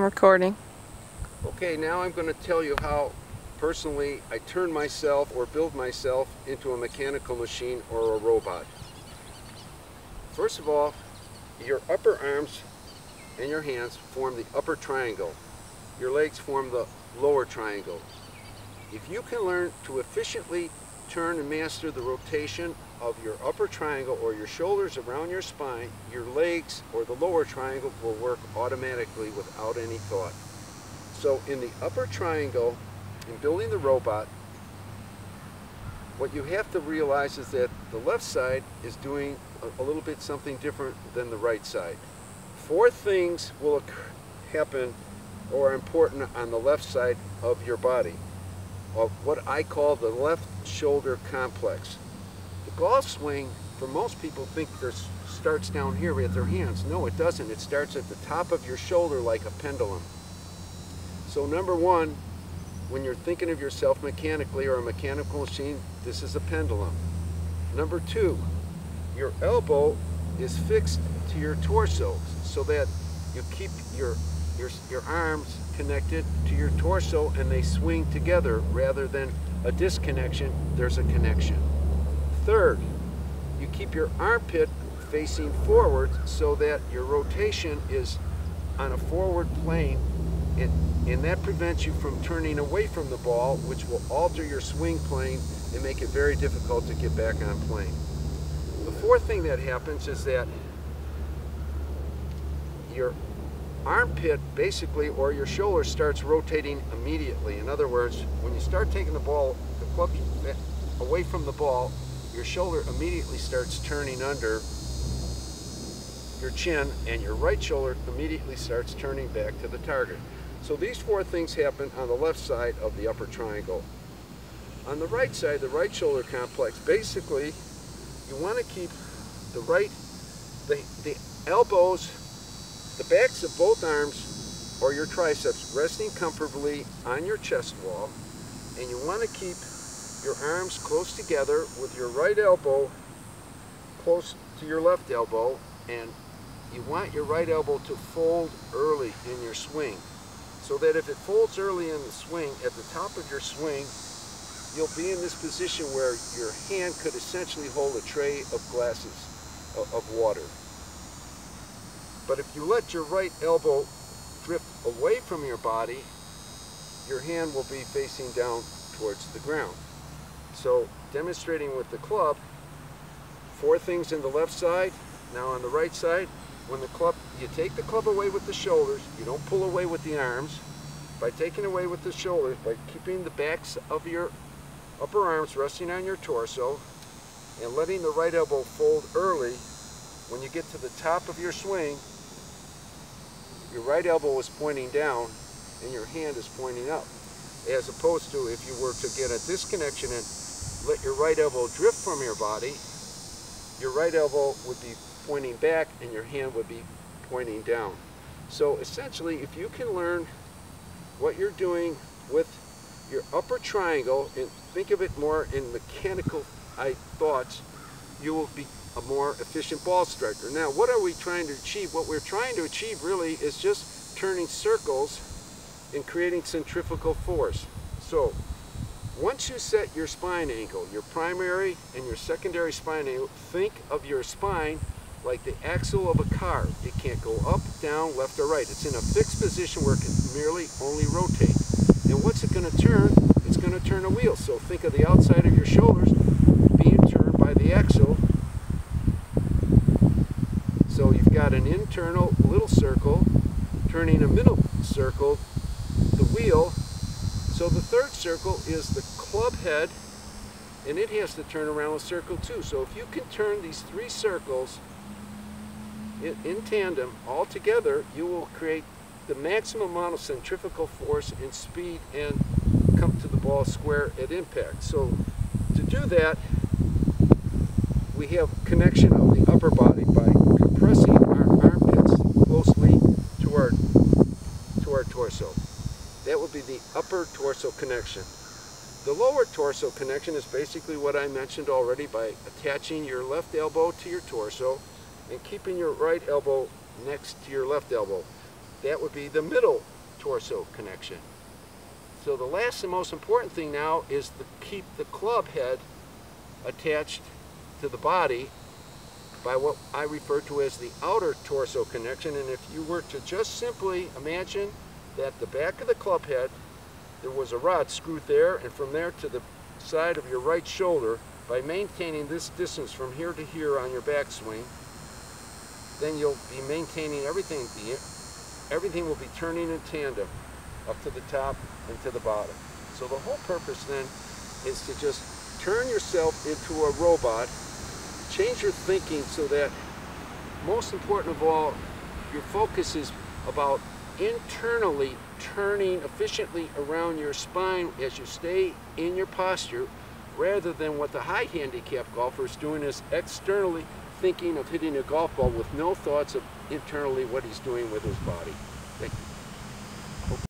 recording. Okay, now I'm going to tell you how personally I turn myself or build myself into a mechanical machine or a robot. First of all, your upper arms and your hands form the upper triangle. Your legs form the lower triangle. If you can learn to efficiently turn and master the rotation of your upper triangle or your shoulders around your spine, your legs or the lower triangle will work automatically without any thought. So in the upper triangle, in building the robot, what you have to realize is that the left side is doing a little bit something different than the right side. Four things will happen or are important on the left side of your body, of what I call the left shoulder complex. The golf swing, for most people, think starts down here at their hands. No, it doesn't. It starts at the top of your shoulder like a pendulum. So number one, when you're thinking of yourself mechanically or a mechanical machine, this is a pendulum. Number two, your elbow is fixed to your torso so that you keep your arms connected to your torso and they swing together rather than a disconnection, there's a connection. Third, you keep your armpit facing forward so that your rotation is on a forward plane, and that prevents you from turning away from the ball, which will alter your swing plane and make it very difficult to get back on plane. The fourth thing that happens is that your armpit basically, or your shoulder, starts rotating immediately. In other words, when you start taking the club away from the ball, your shoulder immediately starts turning under your chin and your right shoulder immediately starts turning back to the target. So these four things happen on the left side of the upper triangle. On the right side, the right shoulder complex, basically you want to keep the elbows, the backs of both arms or your triceps resting comfortably on your chest wall, and you want to keep your arms close together with your right elbow close to your left elbow, and you want your right elbow to fold early in your swing, so that if it folds early in the swing, at the top of your swing, you'll be in this position where your hand could essentially hold a tray of glasses of water. But if you let your right elbow drift away from your body, your hand will be facing down towards the ground. So demonstrating with the club, four things in the left side. Now on the right side, when you take the club away with the shoulders, you don't pull away with the arms. By taking away with the shoulders, by keeping the backs of your upper arms resting on your torso and letting the right elbow fold early, when you get to the top of your swing, your right elbow is pointing down and your hand is pointing up, as opposed to if you were to get a disconnection and let your right elbow drift from your body, your right elbow would be pointing back and your hand would be pointing down. So essentially, if you can learn what you're doing with your upper triangle and think of it more in mechanical thoughts, you will be a more efficient ball striker. Now, what are we trying to achieve? What we're trying to achieve really is just turning circles and creating centrifugal force. So once you set your spine angle, your primary and your secondary spine angle, think of your spine like the axle of a car. It can't go up, down, left, or right. It's in a fixed position where it can merely only rotate. And what's it going to turn? It's going to turn a wheel. So think of the outside of your shoulders being turned by the axle. So you've got an internal little circle turning a middle circle, the wheel. So the third circle is the club head, and it has to turn around a circle too. So if you can turn these three circles in tandem all together, you will create the maximum amount of centrifugal force and speed and come to the ball square at impact. So to do that, we have connection of the upper body by compressing our armpits closely to our torso. That would be the upper torso connection. The lower torso connection is basically what I mentioned already, by attaching your left elbow to your torso and keeping your right elbow next to your left elbow. That would be the middle torso connection. So the last and most important thing now is to keep the club head attached to the body by what I refer to as the outer torso connection. And if you were to just simply imagine that the back of the club head, there was a rod screwed there, and from there to the side of your right shoulder, by maintaining this distance from here to here on your backswing, then you'll be maintaining everything. Everything will be turning in tandem up to the top and to the bottom. So the whole purpose then is to just turn yourself into a robot, change your thinking so that, most important of all, your focus is about internally turning efficiently around your spine as you stay in your posture, rather than what the high handicap golfer is doing is externally thinking of hitting a golf ball with no thoughts of internally what he's doing with his body. Thank you.